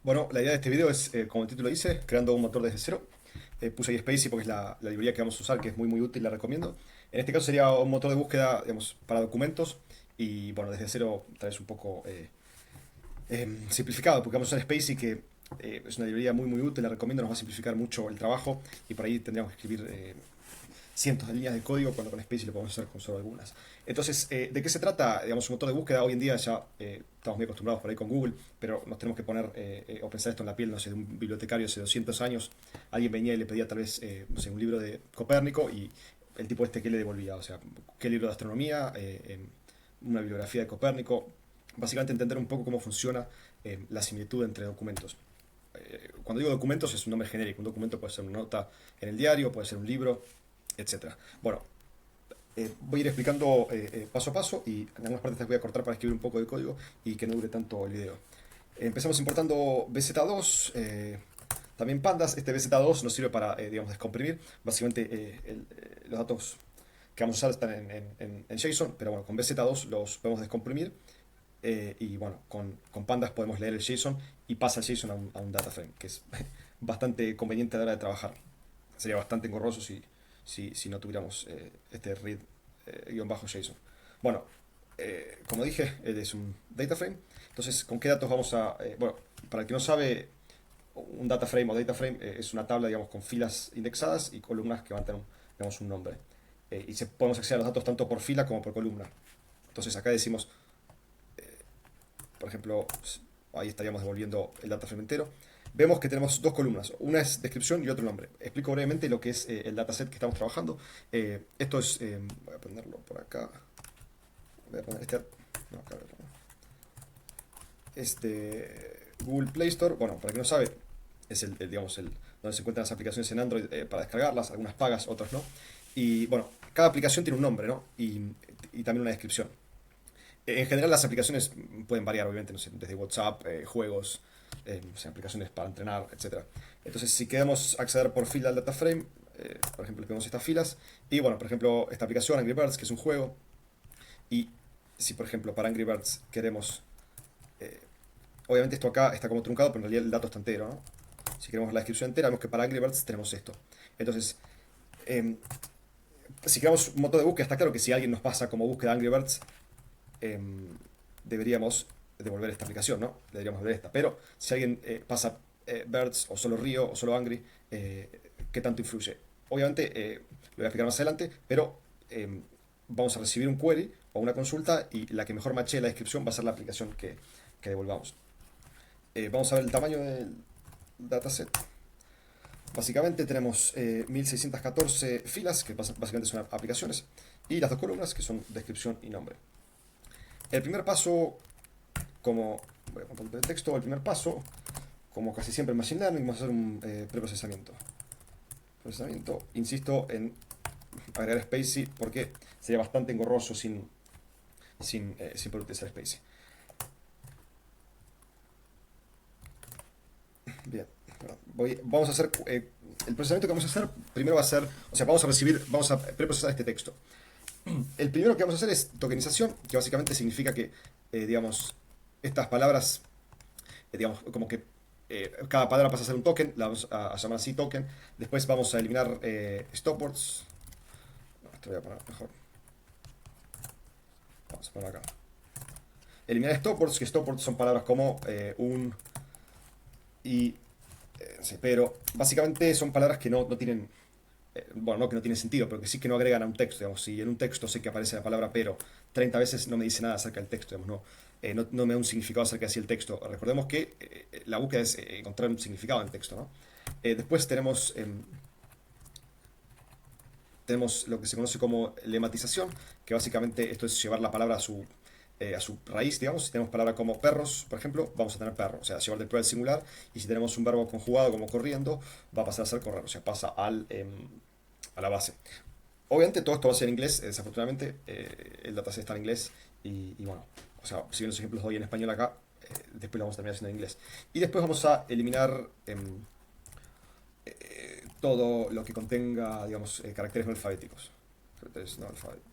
Bueno, la idea de este video es, como el título dice, creando un motor desde cero. Puse ahí Spacey porque es la librería que vamos a usar, que es muy muy útil, la recomiendo. En este caso sería un motor de búsqueda, digamos, para documentos y bueno, desde cero tal vez un poco simplificado, porque vamos a usar Spacey que es una librería muy muy útil, la recomiendo, nos va a simplificar mucho el trabajo y por ahí tendríamos que escribir cientos de líneas de código cuando con Space lo podemos hacer con solo algunas. Entonces, ¿de qué se trata? Digamos, un motor de búsqueda. Hoy en día ya estamos muy acostumbrados por ahí con Google, pero nos tenemos que poner o pensar esto en la piel, no sé, de un bibliotecario hace 200 años. Alguien venía y le pedía tal vez, no sé, un libro de Copérnico y el tipo este que le devolvía, o sea, qué libro de astronomía, una bibliografía de Copérnico. Básicamente entender un poco cómo funciona la similitud entre documentos. Cuando digo documentos es un nombre genérico. Un documento puede ser una nota en el diario, puede ser un libro, etcétera. Bueno, voy a ir explicando paso a paso y en algunas partes les voy a cortar para escribir un poco de código y que no dure tanto el video. Empezamos importando BZ2, también pandas. Este BZ2 nos sirve para, digamos, descomprimir. Básicamente los datos que vamos a usar están en JSON, pero bueno, con BZ2 los podemos descomprimir y bueno, con pandas podemos leer el JSON y pasa el JSON a un data frame, que es bastante conveniente a la hora de trabajar. Sería bastante engorroso si no tuviéramos este read guión bajo JSON. Bueno, como dije, es un data frame. Entonces, ¿con qué datos vamos a...? Bueno, para el que no sabe, un data frame o data frame es una tabla, digamos, con filas indexadas y columnas que van a tener, digamos, un nombre. Podemos acceder a los datos tanto por fila como por columna. Entonces, acá decimos, por ejemplo, ahí estaríamos devolviendo el data frame entero. Vemos que tenemos dos columnas, una es descripción y otro nombre. Explico brevemente lo que es el dataset que estamos trabajando. Esto es, voy a ponerlo por acá. Voy a poner este, no, acá, este Google Play Store. Bueno, para quien no sabe, es digamos, donde se encuentran las aplicaciones en Android para descargarlas, algunas pagas, otras no. Y bueno, cada aplicación tiene un nombre, ¿no? Y también una descripción. En general las aplicaciones pueden variar, obviamente, no sé, desde WhatsApp, juegos, no sé, aplicaciones para entrenar, etcétera. Entonces, si queremos acceder por fila al data frame, por ejemplo, le ponemos estas filas. Y bueno, por ejemplo, esta aplicación, Angry Birds, que es un juego. Y si, por ejemplo, para Angry Birds queremos... eh, obviamente esto acá está como truncado, pero en realidad el dato está entero, ¿no? Si queremos la descripción entera, vemos que para Angry Birds tenemos esto. Entonces, eh, si creamos un motor de búsqueda, está claro que si alguien nos pasa como búsqueda Angry Birds, eh, deberíamos devolver esta aplicación, ¿no? Deberíamos devolver esta. Pero si alguien pasa Birds o solo Río o solo Angry, ¿qué tanto influye? Obviamente, lo voy a explicar más adelante, pero vamos a recibir un query o una consulta y la que mejor matche la descripción va a ser la aplicación que devolvamos. Vamos a ver el tamaño del dataset. Básicamente tenemos 1614 filas, que básicamente son aplicaciones, y las dos columnas, que son descripción y nombre. El primer paso, como voy a poner un poquito de texto, el primer paso, como casi siempre en Machine Learning, vamos a hacer un preprocesamiento. Procesamiento, insisto en agregar Spacey porque sería bastante engorroso sin poder utilizar Spacey. Bien, vamos a hacer el procesamiento que vamos a hacer. Primero va a ser, o sea, vamos a preprocesar este texto. El primero que vamos a hacer es tokenización, que básicamente significa que, digamos, estas palabras, digamos, como que cada palabra pasa a ser un token, la vamos a llamar así token. Después vamos a eliminar stopwords. No, esto voy a poner mejor. Vamos a poner acá. Eliminar stopwords, que stopwords son palabras como un y sí, pero básicamente son palabras que no tienen, bueno, no que no tienen sentido, pero que sí que no agregan a un texto. Digamos, si en un texto sé que aparece la palabra pero 30 veces no me dice nada acerca del texto, digamos, no me da un significado acerca de si el texto. Recordemos que la búsqueda es encontrar un significado en el texto, ¿no? Después tenemos lo que se conoce como lematización, que básicamente esto es llevar la palabra a su raíz, digamos. Si tenemos palabra como perros, por ejemplo, vamos a tener perro, o sea, llevar del plural al singular. Y si tenemos un verbo conjugado como corriendo, va a pasar a ser correr, o sea, pasa a la base. Obviamente todo esto va a ser en inglés, desafortunadamente el dataset está en inglés y bueno, o sea, si bien los ejemplos los doy en español acá, después lo vamos a terminar haciendo en inglés. Y después vamos a eliminar todo lo que contenga, digamos, caracteres no alfabéticos. Caracteres no alfabéticos.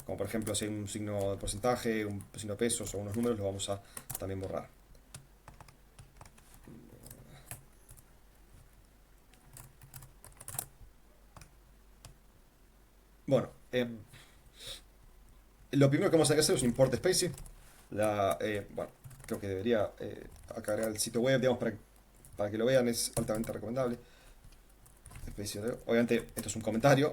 Como por ejemplo, si hay un signo de porcentaje, un signo de pesos o unos números, los vamos a también borrar. Bueno, lo primero que vamos a hacer es un import spacey. Bueno, creo que debería cargar el sitio web, digamos, para que lo vean, es altamente recomendable. Obviamente, esto es un comentario,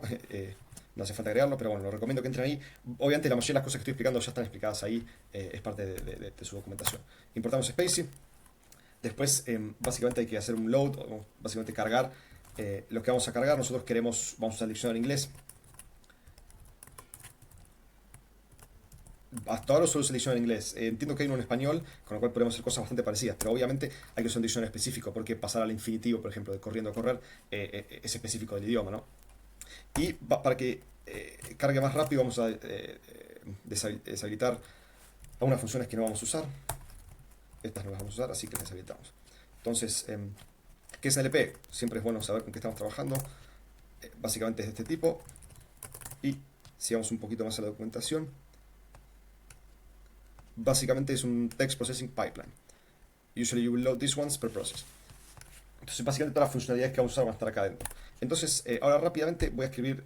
no hace falta agregarlo, pero bueno, lo recomiendo que entren ahí. Obviamente, la mayoría de las cosas que estoy explicando ya están explicadas ahí, es parte de su documentación. Importamos spacey. Después, básicamente hay que hacer un load, o básicamente cargar lo que vamos a cargar. Nosotros vamos a usar el diccionario en inglés. Hasta ahora solo uso el diccionario en inglés. Entiendo que hay uno en español, con lo cual podemos hacer cosas bastante parecidas, pero obviamente hay que usar un diccionario específico, porque pasar al infinitivo, por ejemplo, de corriendo a correr, es específico del idioma, ¿no? Y para que cargue más rápido, vamos a deshabilitar algunas funciones que no vamos a usar. Estas no las vamos a usar, así que las deshabilitamos. Entonces, ¿qué es LP? Siempre es bueno saber con qué estamos trabajando. Básicamente es de este tipo. Y si vamos un poquito más a la documentación, básicamente es un text processing pipeline. Usually you will load these ones per process. Entonces, básicamente todas las funcionalidades que vamos a usar van a estar acá adentro. Entonces, ahora rápidamente voy a escribir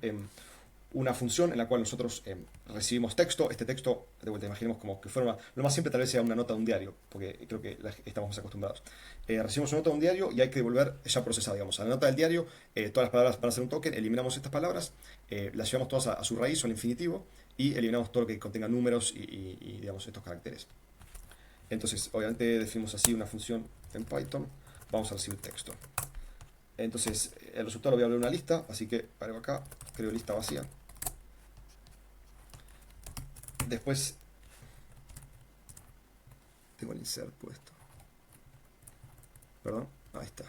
una función en la cual nosotros recibimos texto. Este texto, de vuelta, imaginemos como que fuera lo más simple tal vez sea una nota de un diario, porque creo que estamos más acostumbrados. Recibimos una nota de un diario y hay que devolver ya procesada, digamos. A la nota del diario, todas las palabras van a ser un token, eliminamos estas palabras, las llevamos todas a su raíz o al infinitivo y eliminamos todo lo que contenga números digamos, estos caracteres. Entonces, obviamente definimos así una función en Python. Vamos a recibir texto. Entonces, el resultado lo voy a abrir en una lista, así que agrego acá, creo lista vacía. Después, tengo el insert puesto. Perdón, ahí está.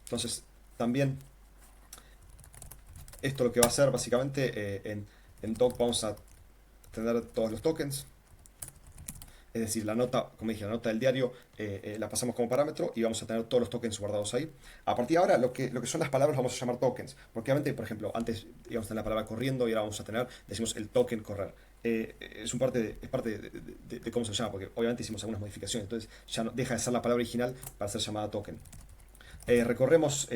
Entonces, también, esto lo que va a hacer básicamente, en doc vamos a tener todos los tokens. Es decir, la nota, como dije, la nota del diario la pasamos como parámetro y vamos a tener todos los tokens guardados ahí. A partir de ahora, lo que son las palabras vamos a llamar tokens. Porque obviamente, por ejemplo, antes íbamos a tener la palabra corriendo y ahora vamos a tener, decimos, el token correr. Es parte de cómo se llama, porque obviamente hicimos algunas modificaciones. Entonces ya no, deja de ser la palabra original para ser llamada token. Recorremos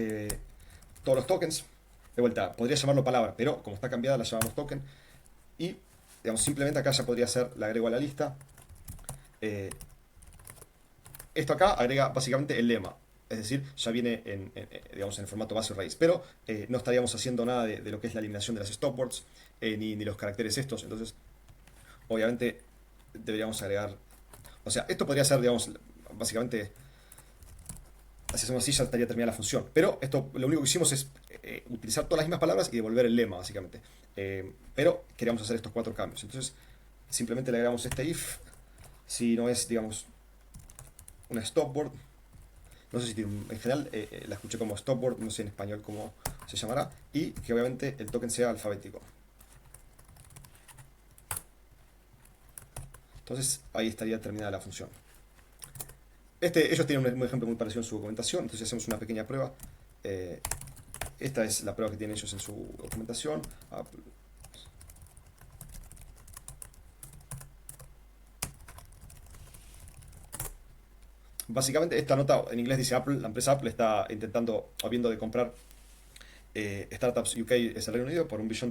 todos los tokens. De vuelta, podría llamarlo palabra, pero como está cambiada la llamamos token. Y, digamos, simplemente acá ya podría ser, la agrego a la lista. Eh, Esto acá agrega básicamente el lema. Es decir, ya viene digamos, en el formato base o raíz. Pero no estaríamos haciendo nada de lo que es la eliminación de las stopwords, ni los caracteres estos. Entonces, obviamente, deberíamos agregar. O sea, esto podría ser, digamos, básicamente, si hacemos así ya estaría terminada la función. Pero esto, lo único que hicimos es utilizar todas las mismas palabras y devolver el lema, básicamente. Pero queríamos hacer estos 4 cambios. Entonces, simplemente le agregamos este if. Si no es, digamos, una stopword. No sé si tiene en general la escuché como stopword, no sé en español cómo se llamará. Y que obviamente el token sea alfabético. Entonces ahí estaría terminada la función. Ellos tienen un ejemplo muy parecido en su documentación, entonces hacemos una pequeña prueba. Esta es la prueba que tienen ellos en su documentación. Básicamente esta nota en inglés dice Apple, la empresa Apple está intentando o viendo de comprar Startups UK, es el Reino Unido, por $1 billón.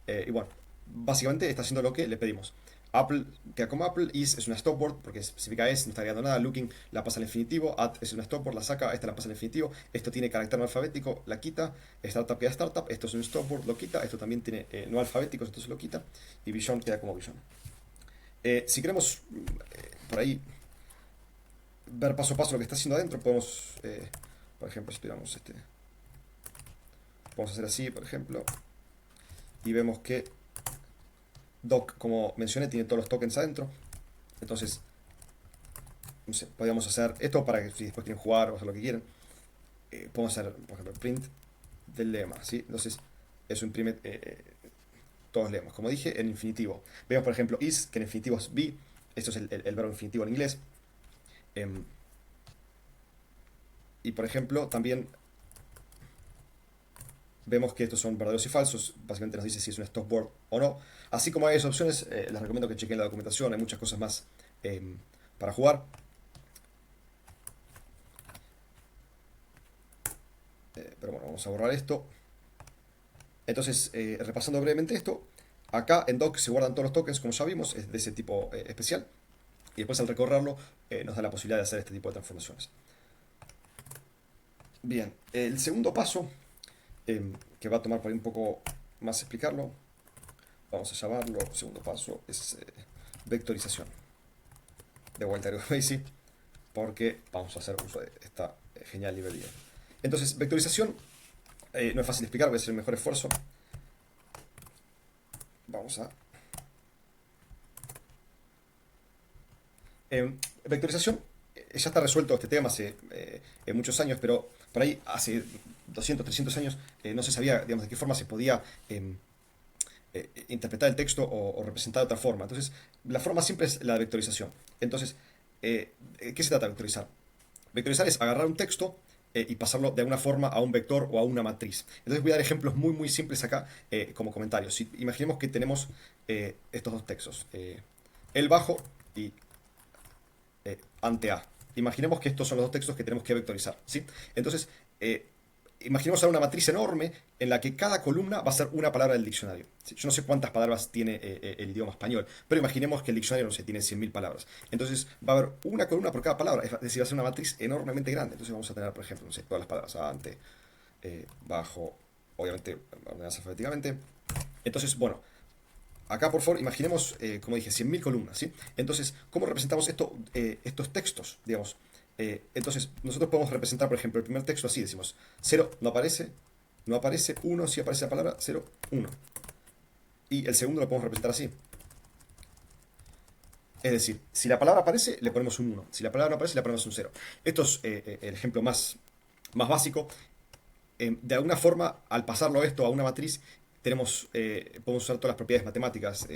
Y bueno, básicamente está haciendo lo que le pedimos. Apple queda como Apple, es una stopword, porque especifica no está agregando nada, looking la pasa al infinitivo, at es una stopword, la saca, esta la pasa al infinitivo, esto tiene carácter no alfabético, la quita, startup queda startup, esto es un stopword, lo quita, esto también tiene no alfabéticos, entonces lo quita, y billón queda como billón. Si queremos por ahí ver paso a paso lo que está haciendo adentro, podemos, por ejemplo, esperamos podemos hacer así, por ejemplo, y vemos que doc, como mencioné, tiene todos los tokens adentro. Entonces, no sé, podríamos hacer esto para que si después quieren jugar o hacer lo que quieran. Podemos hacer, por ejemplo, print del lema, ¿sí? Entonces, eso imprime todos los lemas. Como dije, en infinitivo. Vemos, por ejemplo, is, que en infinitivo es be. Esto es el verbo infinitivo en inglés. Em, y, por ejemplo, también vemos que estos son verdaderos y falsos. Básicamente nos dice si es un stopword o no. Así como hay esas opciones, les recomiendo que chequen la documentación. Hay muchas cosas más para jugar. Pero bueno, vamos a borrar esto. Entonces, repasando brevemente esto, acá en doc se guardan todos los tokens, como ya vimos, es de ese tipo especial. Y después al recorrerlo nos da la posibilidad de hacer este tipo de transformaciones. Bien, el segundo paso, que va a tomar por ahí un poco más explicarlo, vamos a llamarlo, segundo paso, es vectorización. De vuelta a Basic, porque vamos a hacer uso de esta genial librería. Entonces, vectorización no es fácil de explicar, voy a hacer el mejor esfuerzo. Vamos a... vectorización, ya está resuelto este tema hace muchos años, pero por ahí hace 200, 300 años no se sabía, digamos, de qué forma se podía interpretar el texto o representar de otra forma. Entonces, la forma siempre es la de vectorización. Entonces, ¿qué se trata de vectorizar? Vectorizar es agarrar un texto y pasarlo de alguna forma a un vector o a una matriz. Entonces voy a dar ejemplos muy muy simples acá como comentarios. Si, imaginemos que tenemos estos dos textos, el bajo y ante A. Imaginemos que estos son los dos textos que tenemos que vectorizar, ¿sí? Entonces, imaginemos ahora una matriz enorme en la que cada columna va a ser una palabra del diccionario. ¿Sí? Yo no sé cuántas palabras tiene el idioma español, pero imaginemos que el diccionario, no sé, tiene 100.000 palabras. Entonces, va a haber una columna por cada palabra, es decir, va a ser una matriz enormemente grande. Entonces, vamos a tener, por ejemplo, no sé, todas las palabras ante, bajo, obviamente, ordenadas alfabéticamente. Entonces, bueno, acá, por favor, imaginemos, como dije, 100.000 columnas, ¿sí? Entonces, ¿cómo representamos esto, estos textos, digamos? Entonces, nosotros podemos representar, por ejemplo, el primer texto así, decimos, cero no aparece, no aparece, uno sí aparece la palabra, cero uno. Y el segundo lo podemos representar así. Es decir, si la palabra aparece, le ponemos un uno. Si la palabra no aparece, le ponemos un cero. Esto es el ejemplo más básico. De alguna forma, al pasarlo esto a una matriz, podemos usar todas las propiedades matemáticas.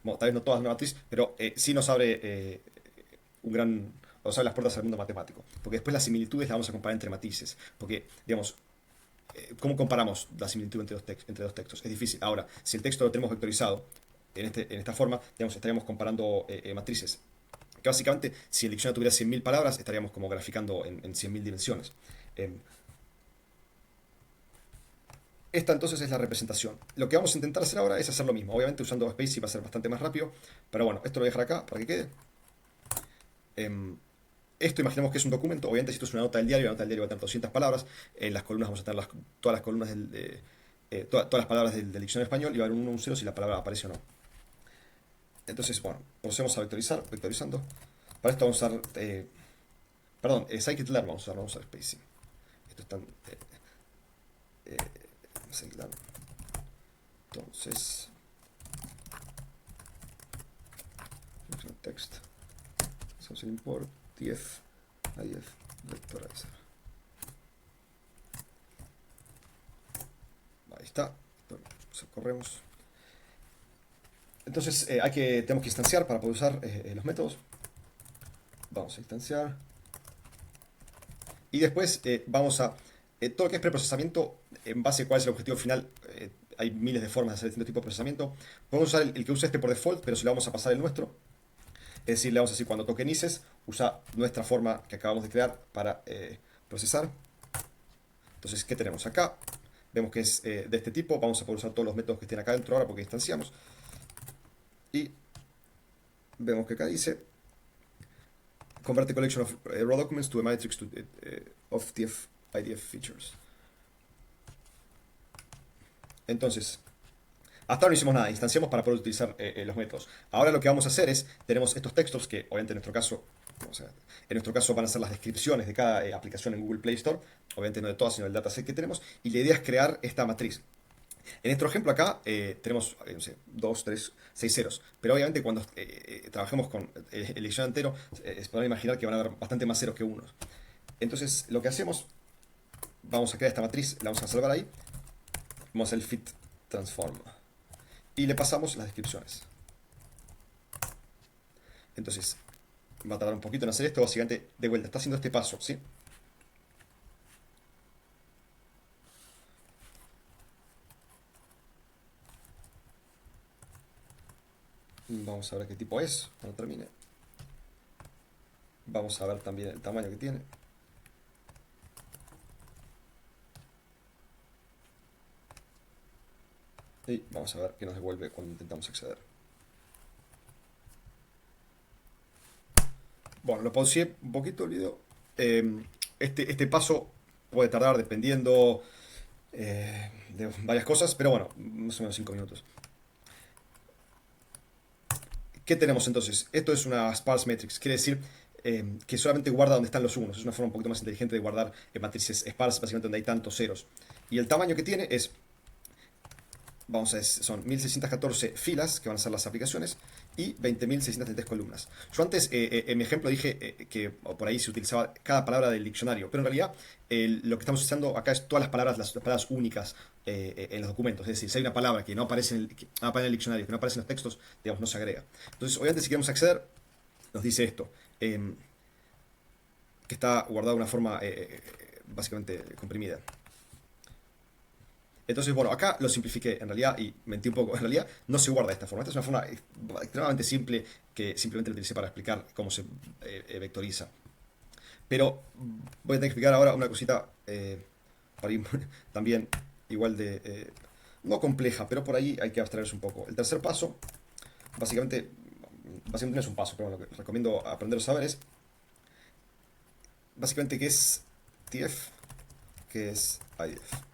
Bueno, tal vez no todas en una matriz, pero sí nos abre un gran, nos abre las puertas al mundo matemático. Porque después las similitudes las vamos a comparar entre matrices. Porque, digamos, ¿cómo comparamos la similitud entre dos textos? Es difícil. Ahora, si el texto lo tenemos vectorizado en esta forma, digamos, estaríamos comparando matrices. Que básicamente, si el diccionario tuviera 100.000 palabras, estaríamos como graficando en 100.000 dimensiones. Eh, Esta entonces es la representación. Lo que vamos a intentar hacer ahora es hacer lo mismo. Obviamente usando Space va a ser bastante más rápido. Pero bueno, esto lo voy a dejar acá para que quede. Em, Esto imaginemos que es un documento. Obviamente si esto es una nota del diario, la nota del diario va a tener 200 palabras. En las columnas vamos a tener todas las columnas todas las palabras del diccionario español y va a haber un 1, un 0 si la palabra aparece o no. Entonces, bueno, procedemos a vectorizar, vectorizando. Para esto vamos a usar, perdón, scikit-learn vamos a usar Space. Esto es tan... eh, scikit-learn. Entonces, text. Hacemos el import df df vectorizer. Ahí está. Corremos. Entonces tenemos que instanciar para poder usar los métodos. Vamos a instanciar. Y después vamos a... todo lo que es preprocesamiento, en base a cuál es el objetivo final, hay miles de formas de hacer distintos tipos de procesamiento. Podemos usar el que usa este por default, pero si le vamos a pasar el nuestro. Es decir, le vamos a decir cuando tokenices, usa nuestra forma que acabamos de crear para procesar. Entonces, ¿qué tenemos acá? Vemos que es de este tipo. Vamos a poder usar todos los métodos que estén acá dentro ahora porque instanciamos. Y vemos que acá dice convert a collection of raw documents to a matrix of IDF features. Entonces, hasta ahora no hicimos nada, instanciamos para poder utilizar los métodos. Ahora lo que vamos a hacer es, tenemos estos textos que obviamente en nuestro caso van a ser las descripciones de cada aplicación en Google Play Store, obviamente no de todas, sino del dataset que tenemos, y la idea es crear esta matriz. En nuestro ejemplo acá tenemos, no sé, 2, 3, 6 ceros. Pero obviamente cuando trabajemos con el diccionario entero, se podrán imaginar que van a haber bastante más ceros que unos. Entonces lo que hacemos, vamos a crear esta matriz, la vamos a salvar ahí. Vamos a hacer el fit transform. Y le pasamos las descripciones. Entonces, va a tardar un poquito en hacer esto. Básicamente, de vuelta, está haciendo este paso, ¿sí? Vamos a ver qué tipo es cuando termine. Vamos a ver también el tamaño que tiene. Y vamos a ver qué nos devuelve cuando intentamos acceder. Bueno, lo pauseé un poquito el video. Este paso puede tardar dependiendo de varias cosas, pero bueno, más o menos 5 minutos. ¿Qué tenemos entonces? Esto es una sparse matrix, quiere decir que solamente guarda donde están los unos. Es una forma un poquito más inteligente de guardar matrices sparse, básicamente donde hay tantos ceros. Y el tamaño que tiene es, vamos a ver, son 1614 filas, que van a ser las aplicaciones, y 20.633 columnas. Yo antes, en mi ejemplo, dije que por ahí se utilizaba cada palabra del diccionario, pero en realidad lo que estamos usando acá es todas las palabras únicas en los documentos. Es decir, si hay una palabra que no aparece que no aparece en el diccionario, que no aparece en los textos, digamos, no se agrega. Entonces, obviamente, si queremos acceder, nos dice esto, que está guardado de una forma básicamente comprimida. Entonces, bueno, acá lo simplifiqué en realidad y mentí un poco. En realidad no se guarda de esta forma. Esta es una forma extremadamente simple que simplemente lo utilicé para explicar cómo se vectoriza. Pero voy a tener que explicar ahora una cosita para ir también igual de... no compleja, pero por ahí hay que abstraerse un poco. El tercer paso, básicamente no es un paso, pero lo que recomiendo aprender a saber es básicamente qué es TF, qué es IDF.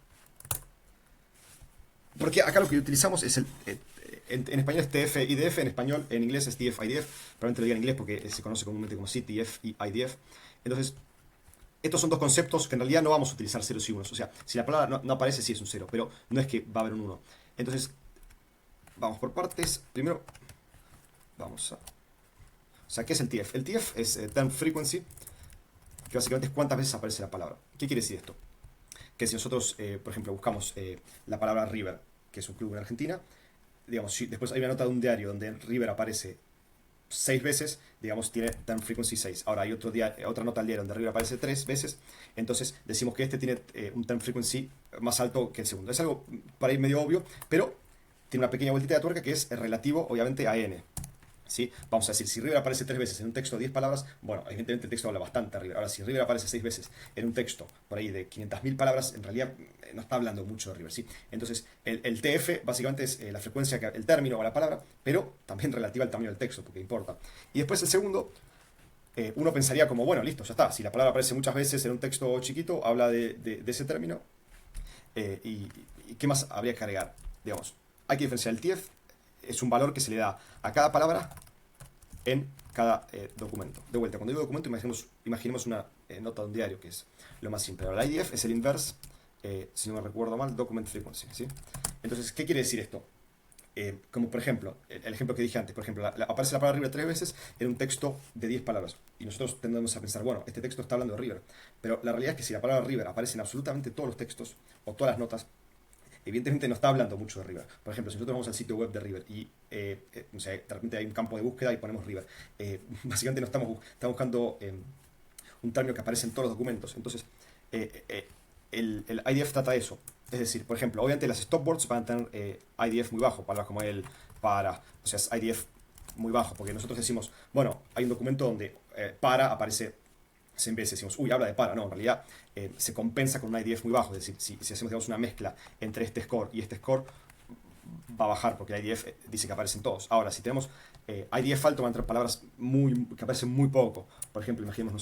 Porque acá lo que utilizamos es en español es TF IDF, en español, en inglés es TF IDF. Probablemente lo diga en inglés porque se conoce comúnmente como CTF y IDF. Entonces, estos son dos conceptos que en realidad no vamos a utilizar ceros y unos. O sea, si la palabra no aparece, sí es un cero, pero no es que va a haber un uno. Entonces, vamos por partes. Primero, vamos a... O sea, ¿qué es el TF? El TF es Term Frequency, que básicamente es cuántas veces aparece la palabra. ¿Qué quiere decir esto? Que si nosotros, por ejemplo, buscamos la palabra River, que es un club en Argentina, digamos, si después hay una nota de un diario donde River aparece 6 veces, digamos, tiene term frequency 6. Ahora hay otra nota al diario donde River aparece 3 veces, entonces decimos que este tiene un term frequency más alto que el segundo. Es algo para ir medio obvio, pero tiene una pequeña vueltita de tuerca que es relativo, obviamente, a n. ¿Sí? Vamos a decir, si River aparece 3 veces en un texto de 10 palabras, bueno, evidentemente el texto habla bastante a River. Ahora, si River aparece 6 veces en un texto por ahí de 500.000 palabras, en realidad no está hablando mucho de River, ¿sí? Entonces, el TF básicamente es la frecuencia, el término o la palabra, pero también relativa al tamaño del texto, porque importa. Y después el segundo, uno pensaría como, bueno, listo, ya está. Si la palabra aparece muchas veces en un texto chiquito, habla de ese término. ¿Y qué más habría que agregar? Digamos, hay que diferenciar el TF, es un valor que se le da a cada palabra en cada documento. De vuelta, cuando digo documento, imaginemos una nota de un diario, que es lo más simple. Ahora, el IDF es el inverse, si no me recuerdo mal, document frequency, ¿sí? Entonces, ¿qué quiere decir esto? Como por ejemplo, el ejemplo que dije antes, por ejemplo, aparece la palabra River 3 veces en un texto de 10 palabras. Y nosotros tendemos a pensar, bueno, este texto está hablando de River. Pero la realidad es que si la palabra River aparece en absolutamente todos los textos, o todas las notas, evidentemente no está hablando mucho de River. Por ejemplo, si nosotros vamos al sitio web de River y no sé, de repente hay un campo de búsqueda y ponemos River, básicamente no estamos buscando un término que aparece en todos los documentos. Entonces, el IDF trata de eso. Es decir, por ejemplo, obviamente las stopwords van a tener IDF muy bajo, palabras como el, para, o sea, es IDF muy bajo, porque nosotros decimos, bueno, hay un documento donde para aparece 100 veces, decimos, uy, habla de para, no, en realidad se compensa con un IDF muy bajo, es decir, si hacemos digamos, una mezcla entre este score y este score, va a bajar porque el IDF dice que aparecen todos. Ahora, si tenemos IDF alto, van a entrar palabras que aparecen muy poco. Por ejemplo, imaginemos, no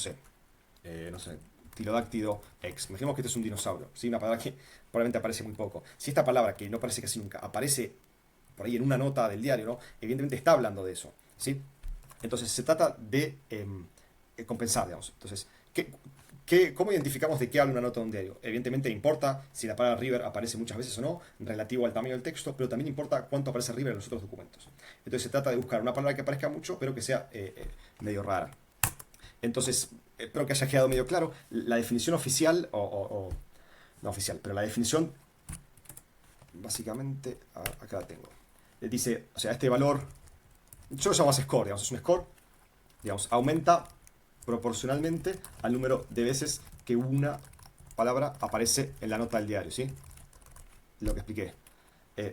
sé, Tirodáctido X. Imaginemos que este es un dinosaurio, ¿sí? Una palabra que probablemente aparece muy poco. Si esta palabra, que no aparece casi nunca, aparece por ahí en una nota del diario, ¿no? Evidentemente está hablando de eso, ¿sí? Entonces se trata de compensar, digamos. Entonces, ¿cómo identificamos de qué habla una nota de un diario? Evidentemente importa si la palabra River aparece muchas veces o no, relativo al tamaño del texto, pero también importa cuánto aparece River en los otros documentos. Entonces se trata de buscar una palabra que aparezca mucho, pero que sea medio rara. Entonces, espero que haya quedado medio claro. La definición oficial, no oficial, pero la definición, básicamente, acá la tengo. Dice, o sea, este valor, yo lo llamo score, digamos, es un score, digamos, aumenta proporcionalmente al número de veces que una palabra aparece en la nota del diario, ¿sí? Lo que expliqué.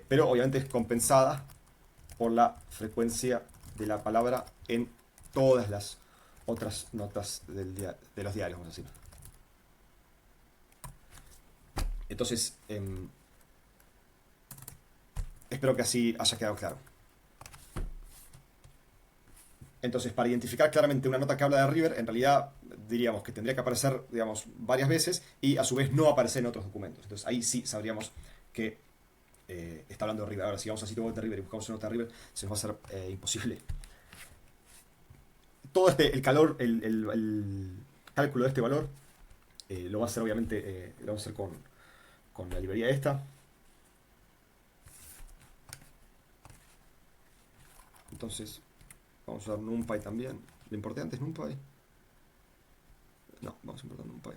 Pero obviamente es compensada por la frecuencia de la palabra en todas las otras notas de los diarios, vamos a decir. Entonces, Espero que así haya quedado claro. Entonces, para identificar claramente una nota que habla de River, en realidad diríamos que tendría que aparecer, digamos, varias veces y a su vez no aparecer en otros documentos. Entonces, ahí sí sabríamos que está hablando de River. Ahora, si vamos a sitio web de River y buscamos una nota de River, se nos va a hacer imposible. Todo el calor, el cálculo de este valor, lo va a hacer obviamente, lo vamos a hacer con la librería esta. Entonces, vamos a usar NumPy también. Lo importante es NumPy. No, vamos a importar NumPy.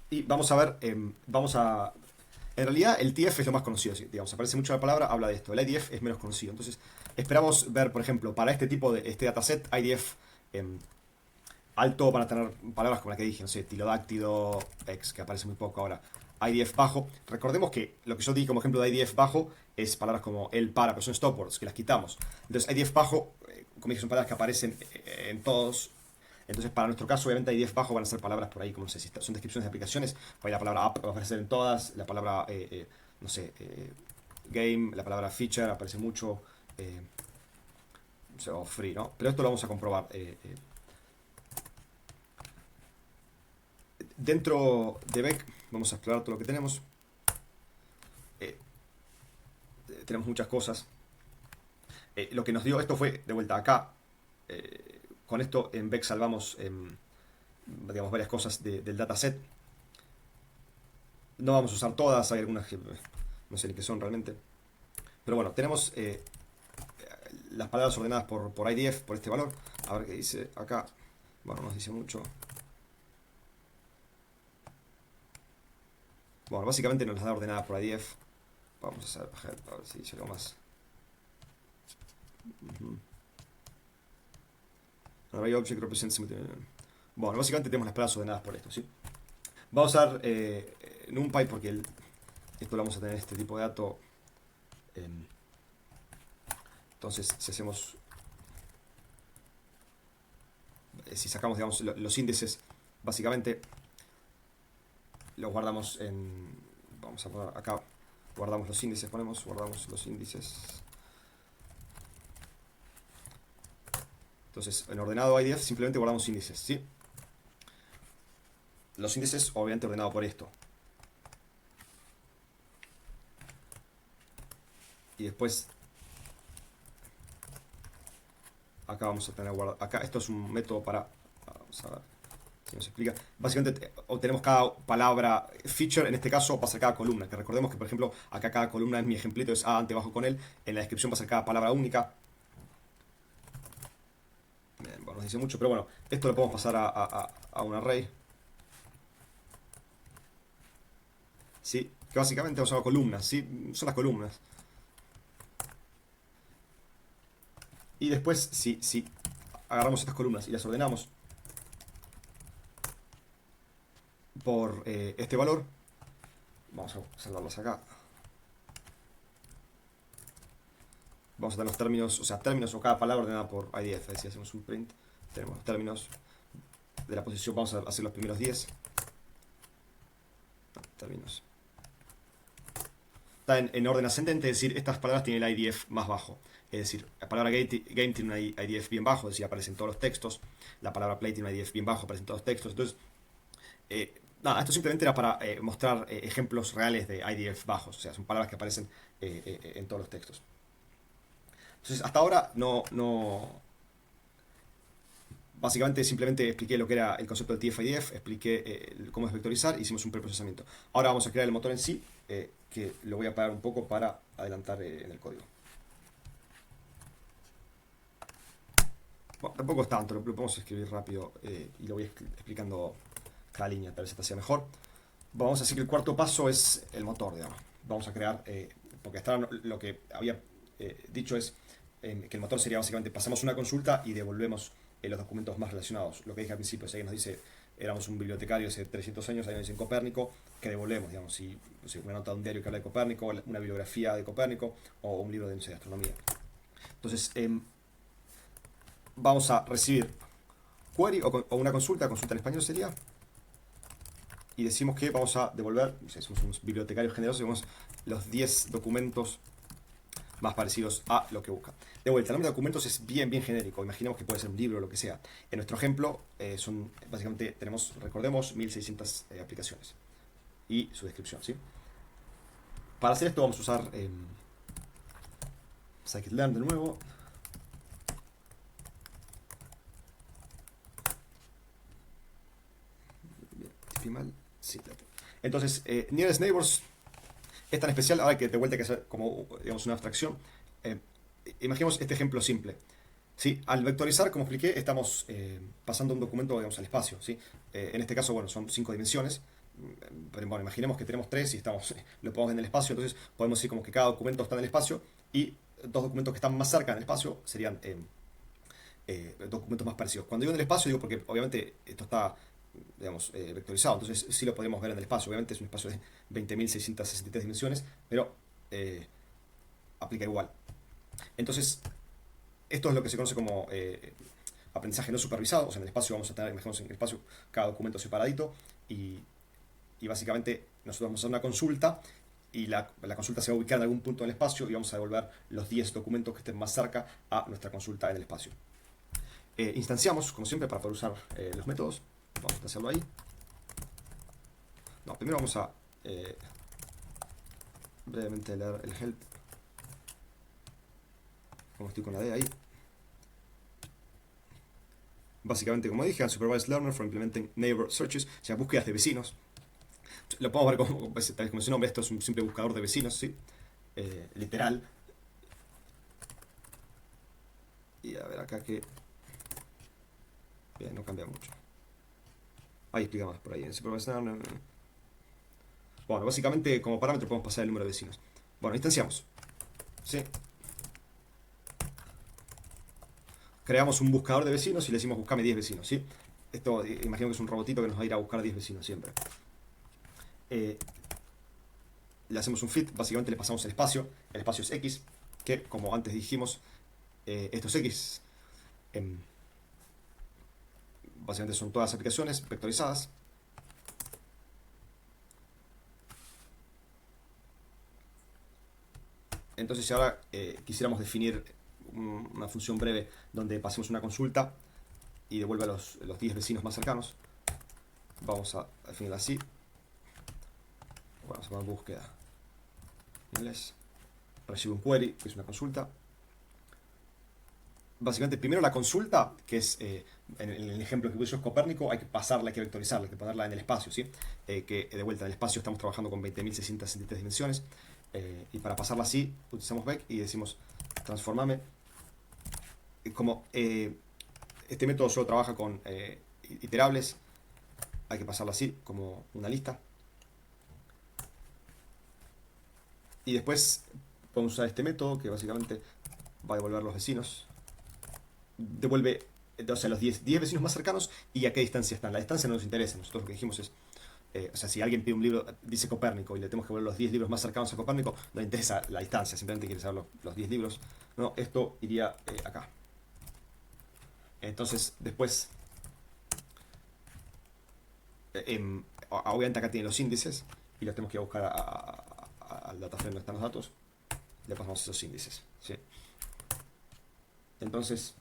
Y vamos a ver, en realidad el TF es lo más conocido, digamos, aparece mucho la palabra, habla de esto. El IDF es menos conocido. Entonces, esperamos ver, por ejemplo, para este tipo de este dataset, IDF alto para tener palabras como la que dije, no sé, tilodáctido, X, que aparece muy poco ahora. IDF bajo. Recordemos que lo que yo di como ejemplo de IDF bajo es palabras como el para, pero son stopwords, que las quitamos. Entonces, IDF bajo, como dije, son palabras que aparecen en todos. Entonces, para nuestro caso, obviamente, IDF bajo van a ser palabras por ahí, como no sé, si son descripciones de aplicaciones, por ahí la palabra app va a aparecer en todas, la palabra, no sé, game, la palabra feature aparece mucho, o free, ¿no? Pero esto lo vamos a comprobar. Dentro de Beck, vamos a explorar todo lo que tenemos. Eh, tenemos muchas cosas. Lo que nos dio esto fue, de vuelta acá, con esto en Beck salvamos, digamos, varias cosas del dataset. No vamos a usar todas, hay algunas que no sé ni qué son realmente. Pero bueno, tenemos las palabras ordenadas por IDF, por este valor. A ver qué dice acá. Bueno, nos dice mucho. Bueno, básicamente nos las da ordenadas por IDF. Vamos a ver si dice algo más. Array object represents. Bueno, básicamente tenemos las palabras ordenadas por esto, ¿sí? Vamos a usar NumPy porque esto lo vamos a tener este tipo de dato. Entonces, si hacemos, si sacamos, digamos, los índices, básicamente los guardamos en, vamos a poner acá, guardamos los índices, guardamos los índices. Entonces, en ordenado IDF simplemente guardamos índices, ¿sí? Los índices, obviamente, ordenado por esto. Y después, acá vamos a tener guardado. Acá, esto es un método para. Vamos a ver si nos explica. Básicamente, obtenemos cada palabra feature, en este caso va a ser cada columna. Que recordemos que, por ejemplo, acá cada columna en mi ejemplito es A ante bajo con él. En la descripción va a ser cada palabra única. Bien, bueno, nos dice mucho, pero bueno, esto lo podemos pasar a un array. ¿Sí? Que básicamente vamos a columnas, ¿sí? Son las columnas. Y después, si agarramos estas columnas y las ordenamos por este valor, vamos a salvarlas acá. Vamos a tener los términos, o sea, términos o cada palabra ordenada por IDF. Si hacemos un print, tenemos los términos de la posición, vamos a hacer los primeros 10. No, términos. Está en orden ascendente, es decir, estas palabras tienen el IDF más bajo. Es decir, la palabra game tiene un IDF bien bajo, es decir, aparece en todos los textos. La palabra play tiene un IDF bien bajo, aparece en todos los textos. Entonces, nada, esto simplemente era para mostrar ejemplos reales de IDF bajos. O sea, son palabras que aparecen en todos los textos. Entonces, hasta ahora básicamente simplemente expliqué lo que era el concepto del TF-IDF, expliqué cómo es vectorizar, hicimos un preprocesamiento. Ahora vamos a crear el motor en sí, que lo voy a parar un poco para adelantar en el código. Bueno, tampoco es tanto, lo podemos escribir rápido y lo voy explicando cada línea, tal vez esta sea mejor. Vamos a decir que el cuarto paso es el motor, digamos. Vamos a crear, porque hasta ahora lo que había dicho es que el motor sería básicamente pasamos una consulta y devolvemos los documentos más relacionados. Lo que dije al principio, si alguien nos dice, éramos un bibliotecario hace 300 años, alguien nos dice Copérnico, que devolvemos, digamos, si una nota de un diario que habla de Copérnico, una bibliografía de Copérnico o un libro de, no sé, de astronomía. Entonces, vamos a recibir query o una consulta en español sería. y decimos que vamos a devolver, o sea, somos unos bibliotecarios generosos, vemos los 10 documentos más parecidos a lo que busca. De vuelta, el nombre de documentos es bien genérico. Imaginemos que puede ser un libro o lo que sea. En nuestro ejemplo, básicamente tenemos, recordemos, 1600 aplicaciones y su descripción, ¿sí? Para hacer esto vamos a usar scikit-learn de nuevo. Mal. Sí, entonces, Nearest Neighbors es tan especial, ahora que de vuelta hay que hacer como digamos, una abstracción. Imaginemos este ejemplo simple. ¿Sí? Al vectorizar, como expliqué, estamos pasando un documento digamos, al espacio. ¿Sí? En este caso, bueno, son 5 dimensiones. Pero bueno, imaginemos que tenemos 3 y estamos, lo ponemos en el espacio, entonces podemos decir como que cada documento está en el espacio y dos documentos que están más cerca en el espacio serían documentos más parecidos. Cuando digo en el espacio, digo porque obviamente esto está digamos, vectorizado, entonces sí lo podemos ver en el espacio. Obviamente es un espacio de 20.663 dimensiones, pero aplica igual. Entonces, esto es lo que se conoce como aprendizaje no supervisado. O sea, en el espacio vamos a tener, imaginemos en el espacio, cada documento separadito y básicamente nosotros vamos a hacer una consulta y la consulta se va a ubicar en algún punto del espacio y vamos a devolver los 10 documentos que estén más cerca a nuestra consulta en el espacio. Instanciamos, como siempre, para poder usar los métodos. Vamos a hacerlo ahí. No, primero vamos a brevemente leer el help. Como estoy con la D ahí. Básicamente, como dije, Unsupervised Learner for Implementing Neighbor Searches, o sea, búsquedas de vecinos. Lo podemos ver como su nombre, esto es un simple buscador de vecinos, ¿sí? Literal. Y a ver acá que... Bien, no cambia mucho. Ahí explica más por ahí. Bueno, básicamente como parámetro podemos pasar el número de vecinos. Bueno, instanciamos. ¿Sí? Creamos un buscador de vecinos y le decimos buscame 10 vecinos, ¿sí? Esto, imagino que es un robotito que nos va a ir a buscar 10 vecinos siempre. Le hacemos un fit, básicamente le pasamos el espacio es X, que como antes dijimos, esto es X. Básicamente son todas las aplicaciones vectorizadas. Entonces si ahora quisiéramos definir una función breve donde pasemos una consulta y devuelva los 10 vecinos más cercanos, vamos a definirla así. Vamos a poner búsqueda en inglés. Recibe un query, que es una consulta. Básicamente, primero la consulta, que es, en el ejemplo que puse Copérnico, hay que pasarla, hay que vectorizarla, hay que ponerla en el espacio, ¿sí? Que de vuelta en el espacio estamos trabajando con 20.663 dimensiones. Y para pasarla así, utilizamos vec y decimos transformame. Como este método solo trabaja con iterables, hay que pasarla así, como una lista. Y después podemos usar este método que básicamente va a devolver los vecinos. Devuelve o sea, los 10 vecinos más cercanos y a qué distancia están. La distancia no nos interesa. Nosotros lo que dijimos es, o sea, si alguien pide un libro, dice Copérnico, y le tenemos que devolver los 10 libros más cercanos a Copérnico, no le interesa la distancia, simplemente quiere saber los 10 libros. No, esto iría acá. Entonces, después, obviamente acá tiene los índices y los tenemos que ir a buscar al dataframe donde están los datos. Le pasamos esos índices, ¿sí? Entonces,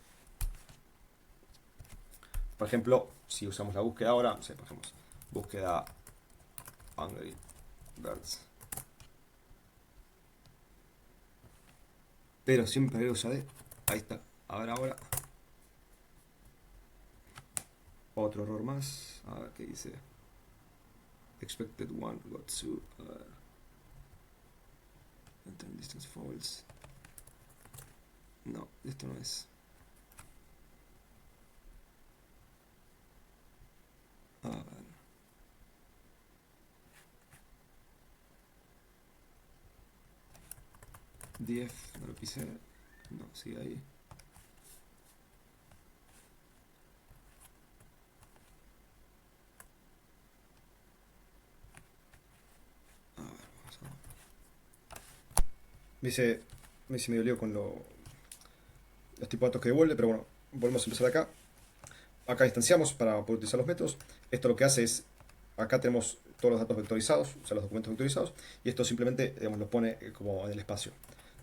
por ejemplo, si usamos la búsqueda ahora, no sé, por ejemplo, búsqueda Angry Birds. Pero siempre usa de. Ahí está. Ahora. Otro error más. A ver qué dice. Expected one got to. Enter distance false. No, esto no es. A ver. Dief, no lo pisé. No, sigue ahí. A ver, vamos a ver. Me hice medio lío con los tipos de datos que devuelve, pero bueno, volvemos a empezar acá. Acá instanciamos para poder utilizar los métodos. Esto lo que hace es, acá tenemos todos los datos vectorizados, o sea, los documentos vectorizados, y esto simplemente, digamos, lo pone como en el espacio.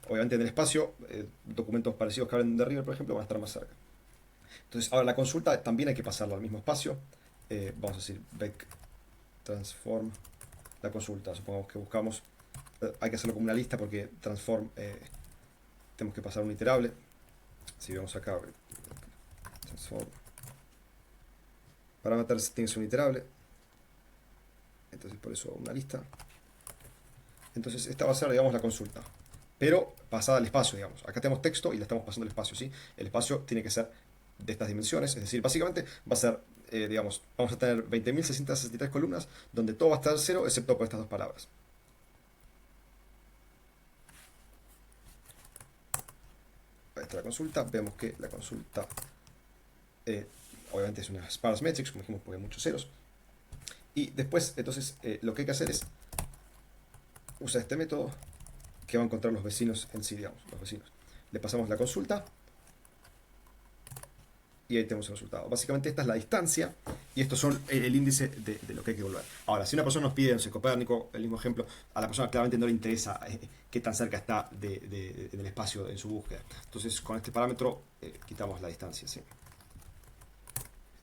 Obviamente en el espacio, documentos parecidos que hablen de River, por ejemplo, van a estar más cerca. Entonces, ahora la consulta también hay que pasarla al mismo espacio. Vamos a decir vec transform la consulta. Supongamos que buscamos, hay que hacerlo como una lista porque transform tenemos que pasar un iterable. Si vemos acá, transform parameters tiene que ser un iterable. Entonces, por eso una lista. Entonces, esta va a ser, digamos, la consulta, pero pasada al espacio, digamos. Acá tenemos texto y le estamos pasando el espacio, ¿sí? El espacio tiene que ser de estas dimensiones, es decir, básicamente va a ser, digamos, vamos a tener 20.663 columnas donde todo va a estar cero excepto por estas dos palabras. Ahí está la consulta, vemos que la consulta obviamente es una sparse matrix, como dijimos, porque hay muchos ceros. Y después, entonces, lo que hay que hacer es usar este método que va a encontrar los vecinos en sí, digamos, los vecinos. Le pasamos la consulta y ahí tenemos el resultado. Básicamente esta es la distancia y estos son el índice de lo que hay que volver. Ahora, si una persona nos pide, no sé, Copérnico, el mismo ejemplo, a la persona claramente no le interesa qué tan cerca está del espacio en su búsqueda. Entonces, con este parámetro quitamos la distancia, ¿sí?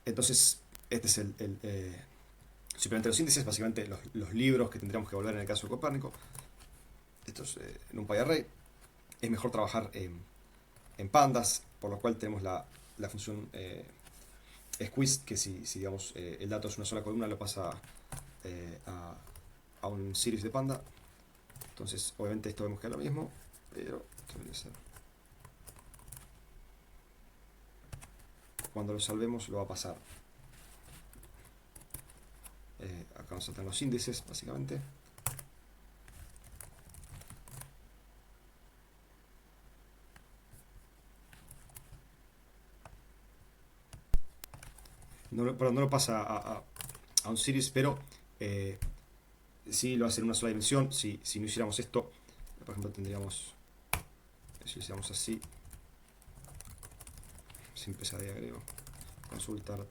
Entonces, este es simplemente los índices, básicamente los libros que tendríamos que volver en el caso de Copérnico. Esto es en un PyArray. Es mejor trabajar en pandas, por lo cual tenemos la función squeeze, que si digamos, el dato es una sola columna, lo pasa a un series de panda. Entonces, obviamente esto vemos que es lo mismo, pero debería ser. Cuando lo salvemos lo va a pasar. Acá vamos a tener los índices, básicamente. No lo pasa a un series, pero sí lo hace en una sola dimensión. Si no hiciéramos esto, por ejemplo, tendríamos, si lo hiciéramos así, sin empezar de agrego, consultar.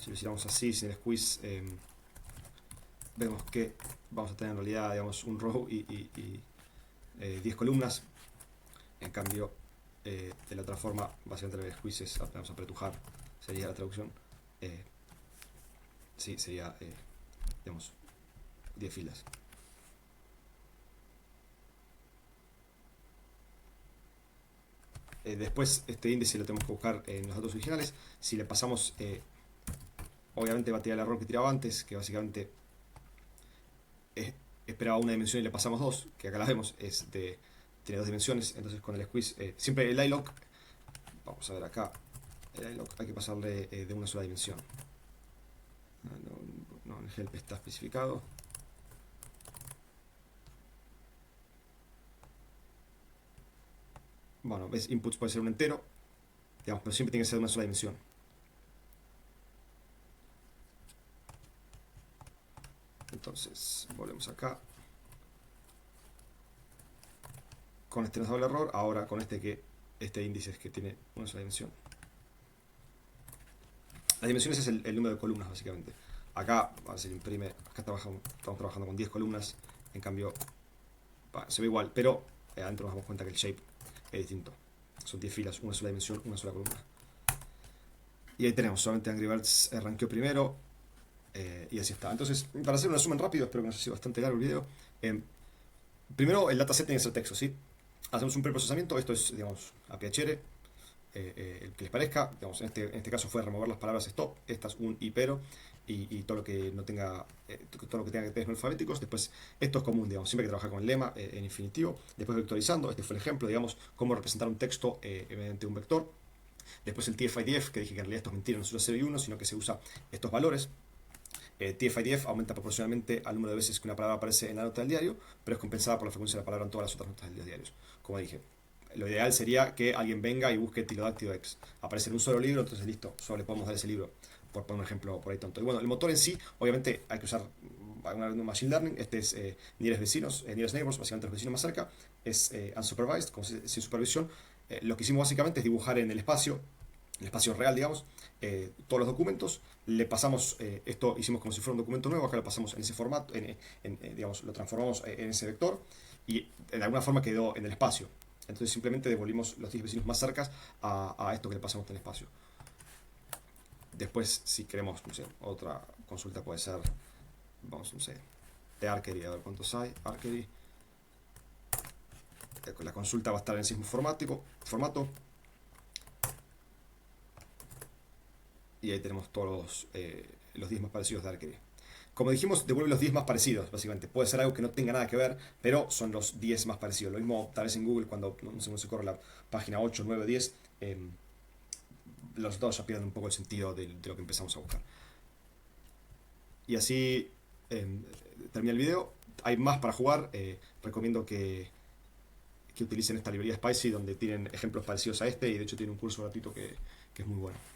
Si lo hiciéramos así, sin el squeeze, vemos que vamos a tener en realidad, digamos, un row y 10 columnas. En cambio, de la otra forma, básicamente el squeeze es, vamos a apretujar, sería la traducción. Sí, sería, digamos, 10 filas. Después, este índice lo tenemos que buscar en los datos originales. Si le pasamos, obviamente va a tirar el error que tiraba antes, que básicamente esperaba una dimensión y le pasamos dos, que acá la vemos, tiene dos dimensiones. Entonces con el squeeze, siempre el iLock, vamos a ver acá, el iLock hay que pasarle de una sola dimensión. No, el help está especificado. Bueno, ves, inputs puede ser un entero, digamos, pero siempre tiene que ser de una sola dimensión. Entonces, volvemos acá. Con este nos da el error, ahora con este índice es que tiene una sola dimensión. Las dimensiones es el número de columnas, básicamente. Acá, se imprime, acá estamos trabajando con 10 columnas, en cambio, se ve igual, pero adentro nos damos cuenta que el shape es distinto. Son 10 filas, una sola dimensión, una sola columna. Y ahí tenemos, solamente Angry Birds rankeó primero, y así está. Entonces, para hacer un resumen rápido, espero que no haya sido bastante largo el video. Primero, el dataset tiene que ser texto, ¿sí? Hacemos un preprocesamiento, esto es, digamos, APHR, el que les parezca. Digamos, en este caso fue remover las palabras stop, estas un y pero, y todo lo que no tenga, todo lo que tenga que tener alfabéticos. Después, esto es común, digamos, siempre hay que trabajar con el lema en infinitivo. Después vectorizando, este fue el ejemplo, digamos, cómo representar un texto mediante un vector. Después el TF-IDF, que dije que en realidad esto es mentira, no se usa 0 y 1, sino que se usa estos valores. TF-IDF aumenta proporcionalmente al número de veces que una palabra aparece en la nota del diario, pero es compensada por la frecuencia de la palabra en todas las otras notas de los diarios. Como dije, lo ideal sería que alguien venga y busque Tilodáctilo X. Aparece en un solo libro, entonces listo, solo le podemos dar ese libro, por poner un ejemplo por ahí tonto. Y bueno, el motor en sí, obviamente hay que usar un machine learning. Este es nearest vecinos, nearest neighbors, básicamente los vecinos más cerca. Es unsupervised, sin supervisión. Lo que hicimos básicamente es dibujar en el espacio el espacio real, digamos, todos los documentos, le pasamos, esto hicimos como si fuera un documento nuevo, acá lo pasamos en ese formato, digamos, lo transformamos en ese vector y de alguna forma quedó en el espacio. Entonces simplemente devolvimos los 10 vecinos más cercas a esto que le pasamos en el espacio. Después, si queremos, no sé, otra consulta puede ser, vamos, no sé, de Archery, a ver cuántos hay, Archery. La consulta va a estar en ese mismo formato. Y ahí tenemos todos los 10 más parecidos de Archery. Como dijimos, devuelve los 10 más parecidos, básicamente. Puede ser algo que no tenga nada que ver, pero son los 10 más parecidos. Lo mismo tal vez en Google cuando no sé, se corre la página 8, 9, 10. Los resultados ya pierden un poco el sentido de lo que empezamos a buscar. Y así termina el video. Hay más para jugar. Recomiendo que utilicen esta librería Spicy donde tienen ejemplos parecidos a este y de hecho tiene un curso gratuito que es muy bueno.